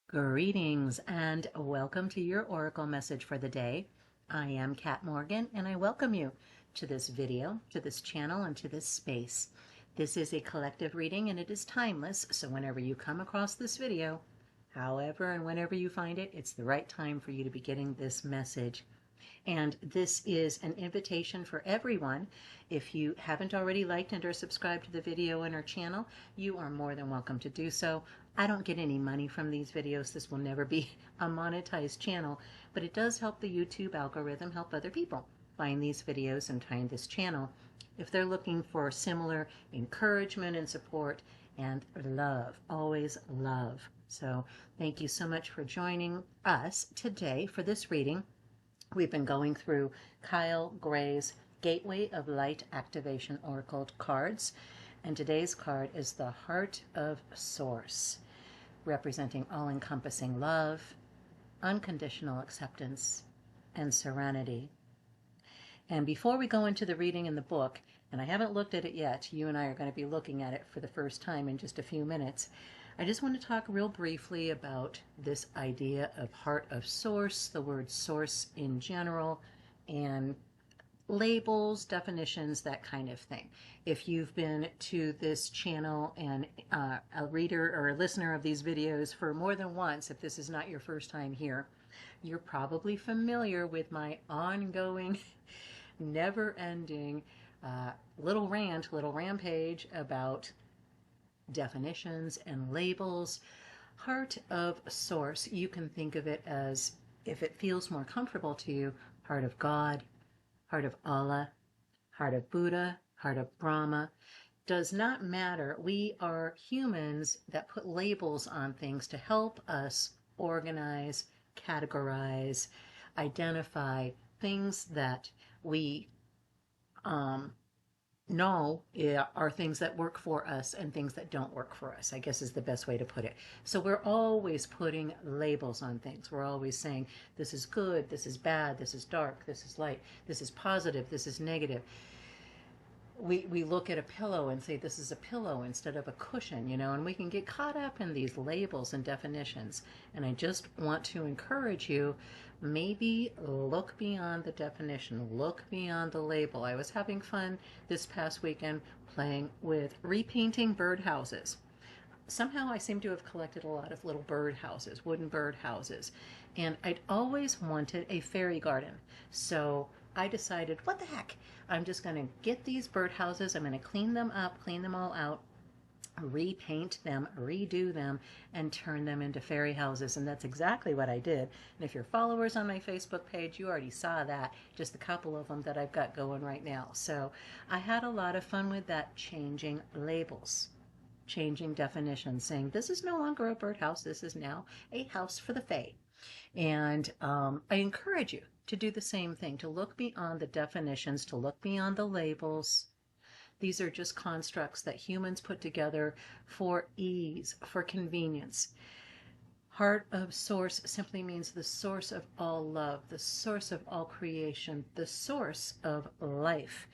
Greetings and welcome to your Oracle message for the day. I am Kat Morgan and I welcome you to this video, to this channel, and to this space. This is a collective reading and it is timeless, so whenever you come across this video, however and whenever you find it, it's the right time for you to be getting this message. And this is an invitation for everyone. If you haven't already liked and or subscribed to the video and our channel, you are more than welcome to do so. I don't get any money from these videos. This will never be a monetized channel, but it does help the YouTube algorithm help other people find these videos and find this channel if they're looking for similar encouragement and support and love, always love. So thank you so much for joining us today for this reading. We've been going through Kyle Gray's Gateway of Light Activation Oracle cards, and today's card is the Heart of Source, representing all-encompassing love, unconditional acceptance, and serenity. And before we go into the reading in the book, and I haven't looked at it yet, you and I are going to be looking at it for the first time in just a few minutes, I just want to talk real briefly about this idea of heart of source, the word source in general, and labels, definitions, that kind of thing. If you've been to this channel and a reader or a listener of these videos for more than once, if this is not your first time here, you're probably familiar with my ongoing, never-ending little rampage about definitions and labels. Heart of source, you can think of it as, if it feels more comfortable to you, heart of God, heart of Allah, heart of Buddha, heart of Brahma. Does not matter. We are humans that put labels on things to help us organize, categorize, identify things that we know are things that work for us and things that don't work for us, I guess is the best way to put it. So we're always putting labels on things. We're always saying, this is good, this is bad, this is dark, this is light, this is positive, this is negative. We look at a pillow and say this is a pillow instead of a cushion, and we can get caught up in these labels and definitions. And I just want to encourage you, maybe look beyond the definition, look beyond the label. I was having fun this past weekend playing with repainting birdhouses. Somehow I seem to have collected a lot of little birdhouses, wooden birdhouses, and I'd always wanted a fairy garden. So I decided, what the heck? I'm just going to get these birdhouses, I'm going to clean them up, clean them all out, repaint them, redo them, and turn them into fairy houses. And that's exactly what I did. And if you're followers on my Facebook page, you already saw that, just a couple of them that I've got going right now. So I had a lot of fun with that, changing labels, changing definitions, saying this is no longer a birdhouse, this is now a house for the fae. And I encourage you to do the same thing, to look beyond the definitions, to look beyond the labels. These are just constructs that humans put together for ease, for convenience. Heart of source simply means the source of all love, the source of all creation, the source of life.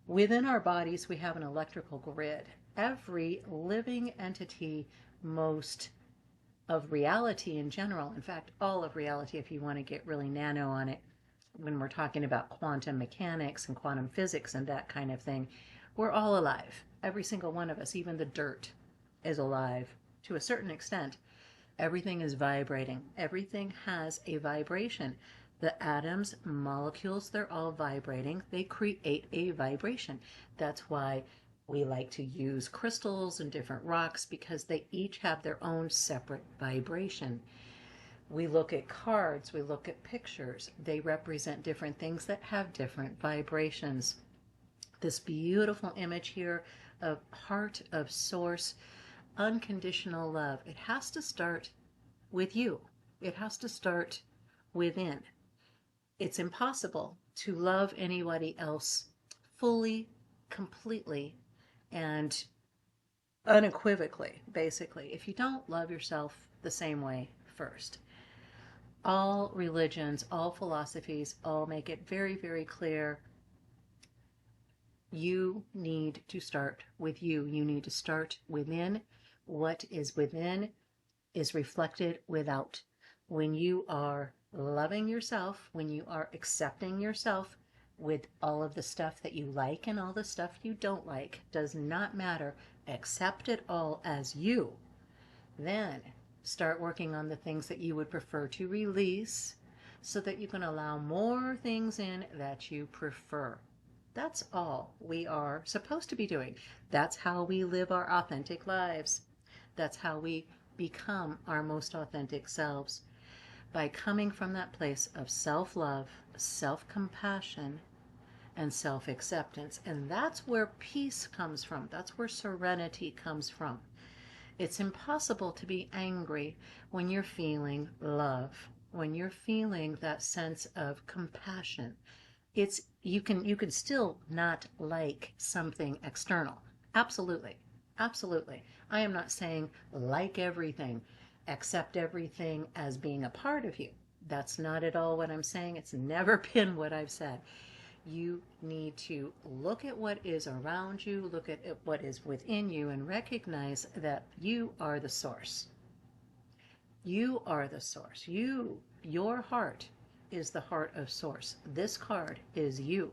Within our bodies, we have an electrical grid. Every living entity, most of reality in general, in fact, all of reality, if you want to get really nano on it, when we're talking about quantum mechanics and quantum physics and that kind of thing, we're all alive. Every single one of us, even the dirt, is alive to a certain extent. Everything is vibrating. Everything has a vibration. The atoms, molecules, they're all vibrating. They create a vibration. That's why we like to use crystals and different rocks, because they each have their own separate vibration. We look at cards, we look at pictures. They represent different things that have different vibrations. This beautiful image here of heart of source, unconditional love. It has to start with you. It has to start within. It's impossible to love anybody else fully, completely, and unequivocally, basically, if you don't love yourself the same way first. All religions, all philosophies, all make it very, very clear. You need to start with you. You need to start within. What is within is reflected without. When you are loving yourself, when you are accepting yourself with all of the stuff that you like and all the stuff you don't like, does not matter. Accept it all as you. Then start working on the things that you would prefer to release so that you can allow more things in that you prefer. That's all we are supposed to be doing. That's how we live our authentic lives. That's how we become our most authentic selves, by coming from that place of self-love, self-compassion, and self-acceptance. And that's where peace comes from. That's where serenity comes from. It's impossible to be angry when you're feeling love, when you're feeling that sense of compassion. It's you can still not like something external. Absolutely. Absolutely. I am not saying like everything, accept everything as being a part of you. That's not at all what I'm saying. It's never been what I've said. You need to look at what is around you, look at what is within you, and recognize that you are the source. You are the source. Your heart is the heart of source. This card is you,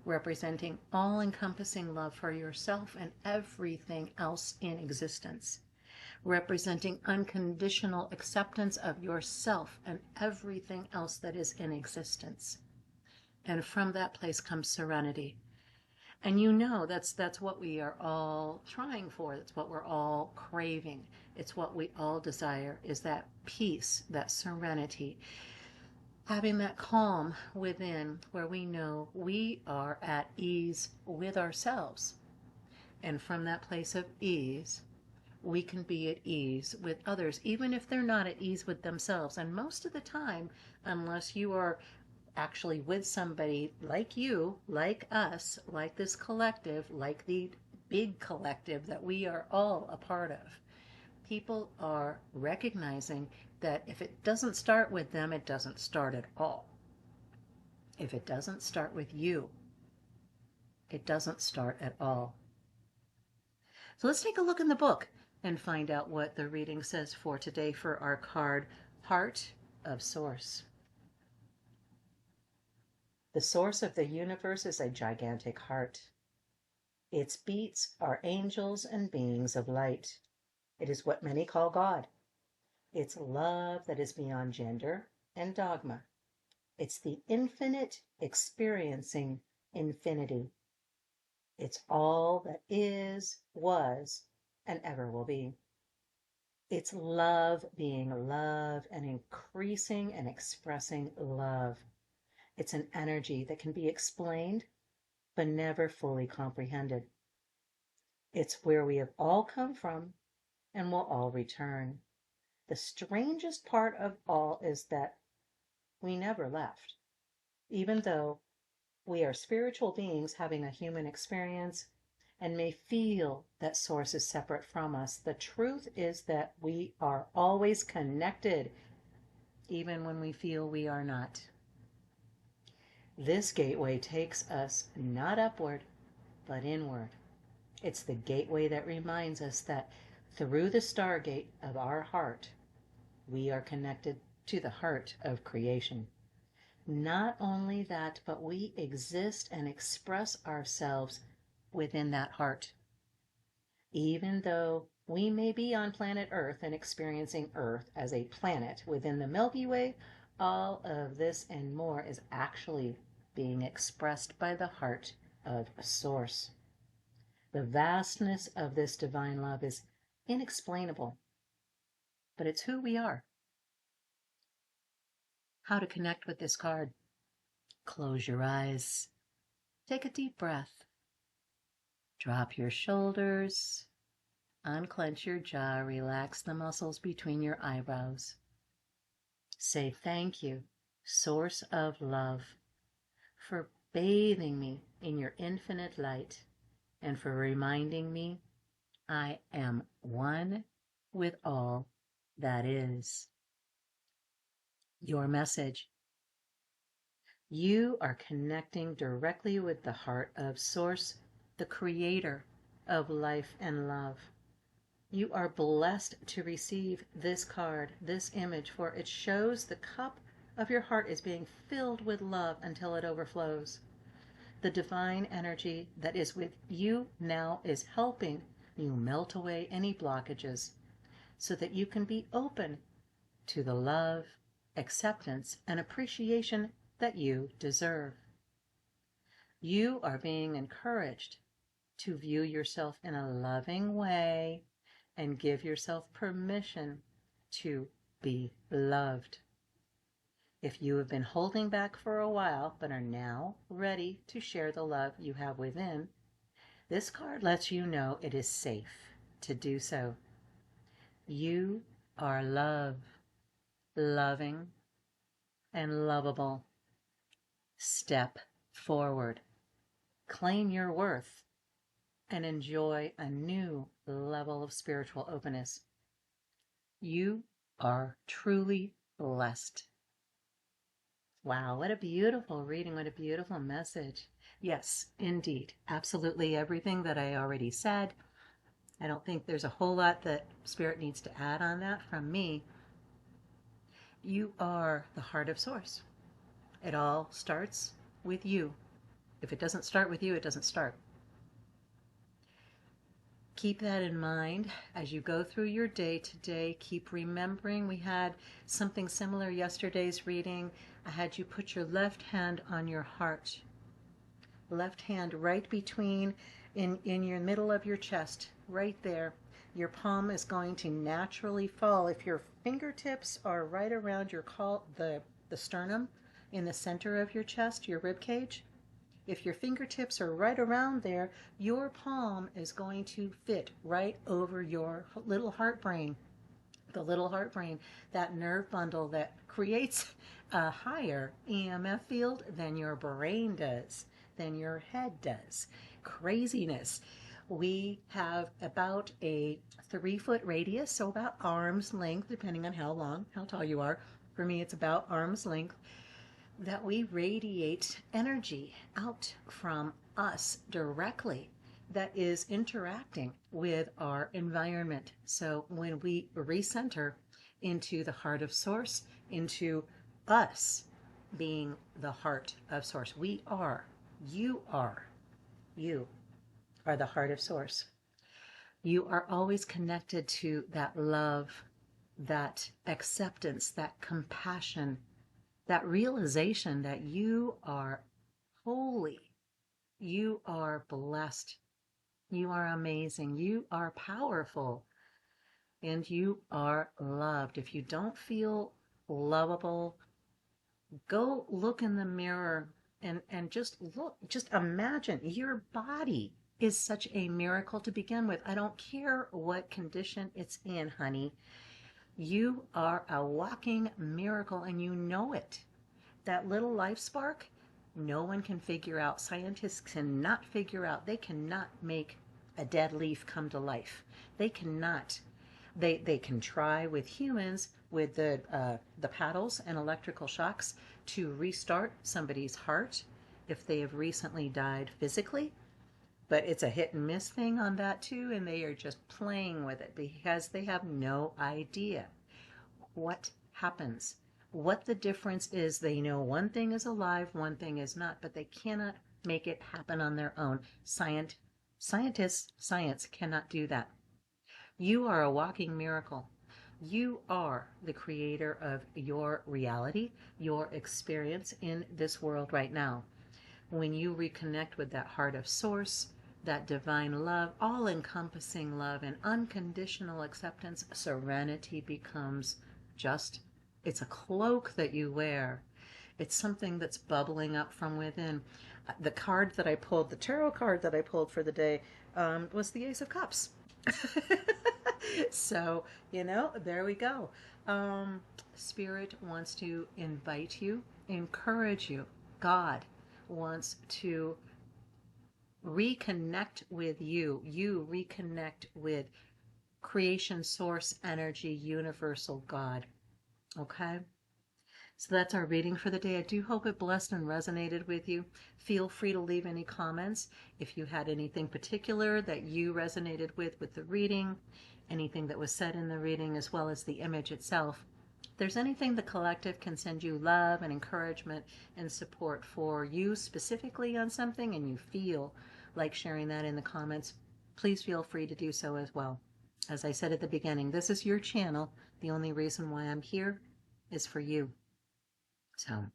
representing all-encompassing love for yourself and everything else in existence, representing unconditional acceptance of yourself and everything else that is in existence. And from that place comes serenity. And you know that's what we are all trying for. That's what we're all craving. It's what we all desire, is that peace, that serenity, having that calm within where we know we are at ease with ourselves. And from that place of ease, we can be at ease with others, even if they're not at ease with themselves. And most of the time, unless you are actually with somebody like you, like us, like this collective, like the big collective that we are all a part of, people are recognizing that if it doesn't start with them, it doesn't start at all. If it doesn't start with you, it doesn't start at all. So let's take a look in the book and find out what the reading says for today for our card, Heart of Source. The source of the universe is a gigantic heart. Its beats are angels and beings of light. It is what many call God. It's love that is beyond gender and dogma. It's the infinite experiencing infinity. It's all that is, was, and ever will be. It's love being love and increasing and expressing love. It's an energy that can be explained but never fully comprehended. It's where we have all come from and will all return. The strangest part of all is that we never left. Even though we are spiritual beings having a human experience and may feel that source is separate from us, the truth is that we are always connected, even when we feel we are not. This gateway takes us not upward, but inward. It's the gateway that reminds us that through the stargate of our heart, we are connected to the heart of creation. Not only that, but we exist and express ourselves within that heart. Even though we may be on planet Earth and experiencing Earth as a planet within the Milky Way, all of this and more is actually being expressed by the heart of Source. The vastness of this divine love is inexplainable, but it's who we are. How to connect with this card? Close your eyes. Take a deep breath. Drop your shoulders. Unclench your jaw. Relax the muscles between your eyebrows. Say thank you, Source of Love, for bathing me in your infinite light and for reminding me I am one with all that is. Your message. You are connecting directly with the heart of Source, the creator of life and love. You are blessed to receive this card, this image, for it shows the cup of your heart is being filled with love until it overflows. The divine energy that is with you now is helping you melt away any blockages so that you can be open to the love, acceptance, and appreciation that you deserve. You are being encouraged to view yourself in a loving way and give yourself permission to be loved. If you have been holding back for a while but are now ready to share the love you have within, this card lets you know it is safe to do so. You are love, loving, and lovable. Step forward, claim your worth, and enjoy a new level of spiritual openness. You are truly blessed. Wow, what a beautiful reading, what a beautiful message. Yes, indeed, absolutely everything that I already said. I don't think there's a whole lot that Spirit needs to add on that from me. You are the heart of Source. It all starts with you. If it doesn't start with you, it doesn't start. Keep that in mind as you go through your day today. Keep remembering we had something similar yesterday's reading. I had you put your left hand on your heart. Left hand right between, in your middle of your chest, right there. Your palm is going to naturally fall. If your fingertips are right around the sternum, in the center of your chest, your rib cage, if your fingertips are right around there, your palm is going to fit right over your little heart brain. The little heart brain, that nerve bundle that creates a higher EMF field than your brain does, than your head does. Craziness. We have about a 3-foot radius, so about arm's length, depending on how tall you are. For me, it's about arm's length, that we radiate energy out from us directly that is interacting with our environment. So when we recenter into the heart of Source, into us being the heart of Source, you are the heart of Source. You are always connected to that love, that acceptance, that compassion, that realization that you are holy, you are blessed, you are amazing, you are powerful, and you are loved. If you don't feel lovable, go look in the mirror and just look, just imagine your body is such a miracle to begin with. I don't care what condition it's in, honey. You are a walking miracle and you know it. That little life spark, no one can figure out. Scientists cannot figure out. They cannot make a dead leaf come to life. They cannot. They can try with humans with the paddles and electrical shocks to restart somebody's heart if they have recently died physically. But it's a hit and miss thing on that too, and they are just playing with it because they have no idea what happens, what the difference is. They know one thing is alive, one thing is not, but they cannot make it happen on their own. Science cannot do that. You are a walking miracle. You are the creator of your reality, your experience in this world right now. When you reconnect with that heart of Source, that divine love, all-encompassing love and unconditional acceptance, serenity becomes it's a cloak that you wear. It's something that's bubbling up from within. The card that I pulled, the tarot card that I pulled for the day, was the Ace of Cups. So, there we go. Spirit wants to invite you, encourage you. God wants to reconnect with you. You reconnect with creation, source, energy, universal God. Okay? So that's our reading for the day. I do hope it blessed and resonated with you. Feel free to leave any comments if you had anything particular that you resonated with the reading. anything that was said in the reading, as well as the image itself. If there's anything the collective can send you love and encouragement and support for you specifically on something, and you feel like sharing that in the comments, please feel free to do so as well. As I said at the beginning, this is your channel. The only reason why I'm here is for you. So,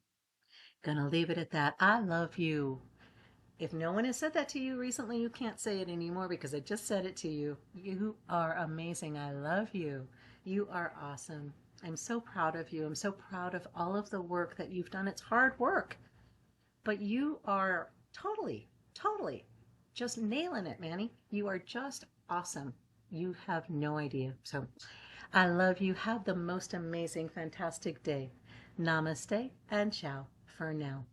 gonna leave it at that. I love you. If no one has said that to you recently, you can't say it anymore because I just said it to you. You are amazing. I love you. You are awesome. I'm so proud of you. I'm so proud of all of the work that you've done. It's hard work, but you are totally, totally just nailing it, Manny. You are just awesome. You have no idea. So I love you. Have the most amazing, fantastic day. Namaste and ciao for now.